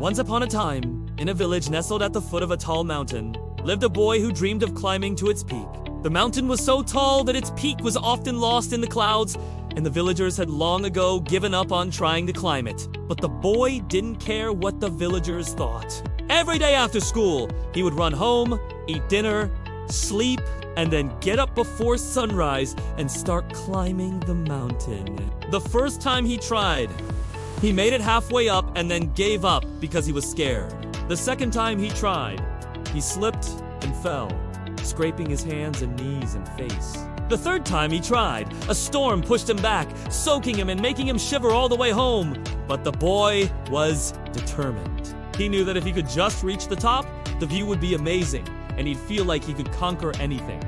Once upon a time, in a village nestled at the foot of a tall mountain, lived a boy who dreamed of climbing to its peak. The mountain was so tall that its peak was often lost in the clouds, and the villagers had long ago given up on trying to climb it. But the boy didn't care what the villagers thought. Every day after school, he would run home, eat dinner, sleep, and then get up before sunrise and start climbing the mountain. The first time he tried, he made it halfway up and then gave up because he was scared. The second time he tried, he slipped and fell, scraping his hands and knees and face. The third time he tried, a storm pushed him back, soaking him and making him shiver all the way home. But the boy was determined. He knew that if he could just reach the top, the view would be amazing, and he'd feel like he could conquer anything.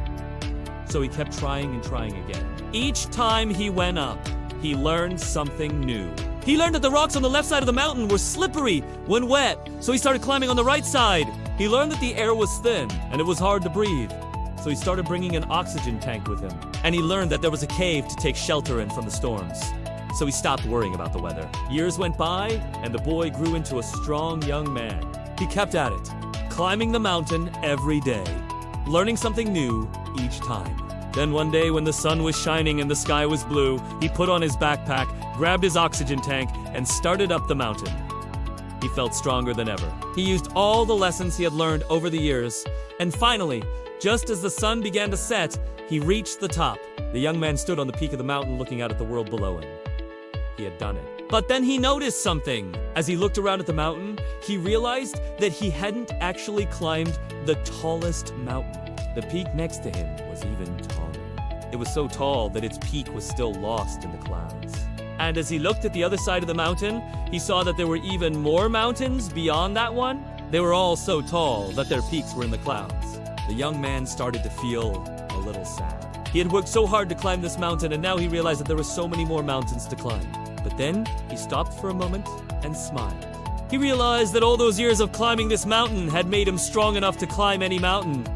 So he kept trying and trying again. Each time he went up, he learned something new. He learned that the rocks on the left side of the mountain were slippery when wet, so he started climbing on the right side. He learned that the air was thin, and it was hard to breathe. So he started bringing an oxygen tank with him. And he learned that there was a cave to take shelter in from the storms. So he stopped worrying about the weather. Years went by, and the boy grew into a strong young man. He kept at it, climbing the mountain every day, learning something new each time. Then one day when the sun was shining and the sky was blue, he put on his backpack, grabbed his oxygen tank, and started up the mountain. He felt stronger than ever. He used all the lessons he had learned over the years, and finally, just as the sun began to set, he reached the top. The young man stood on the peak of the mountain looking out at the world below him. He had done it. But then he noticed something. As he looked around at the mountain, he realized that he hadn't actually climbed the tallest mountain. The peak next to him was even taller. It was so tall that its peak was still lost in the clouds. And as he looked at the other side of the mountain, he saw that there were even more mountains beyond that one. They were all so tall that their peaks were in the clouds. The young man started to feel a little sad. He had worked so hard to climb this mountain, and now he realized that there were so many more mountains to climb. But then he stopped for a moment and smiled. He realized that all those years of climbing this mountain had made him strong enough to climb any mountain.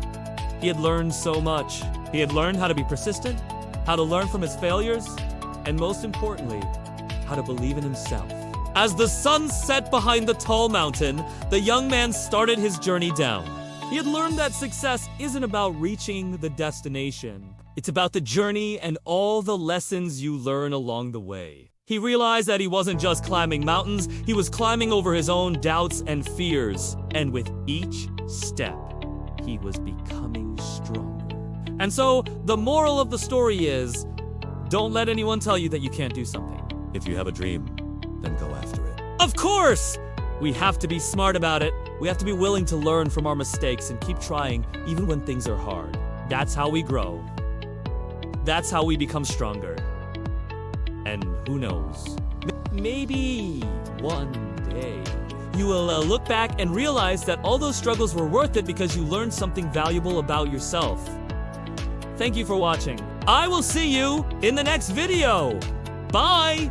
He had learned so much. He had learned how to be persistent, how to learn from his failures, and most importantly, how to believe in himself. As the sun set behind the tall mountain, the young man started his journey down. He had learned that success isn't about reaching the destination. It's about the journey and all the lessons you learn along the way. He realized that he wasn't just climbing mountains, he was climbing over his own doubts and fears. And with each step, he was becoming stronger. And so, the moral of the story is, don't let anyone tell you that you can't do something. If you have a dream, then go after it. Of course! We have to be smart about it. We have to be willing to learn from our mistakes and keep trying even when things are hard. That's how we grow. That's how we become stronger. And who knows? Maybe one day you will look back and realize that all those struggles were worth it because you learned something valuable about yourself. Thank you for watching. I will see you in the next video. Bye!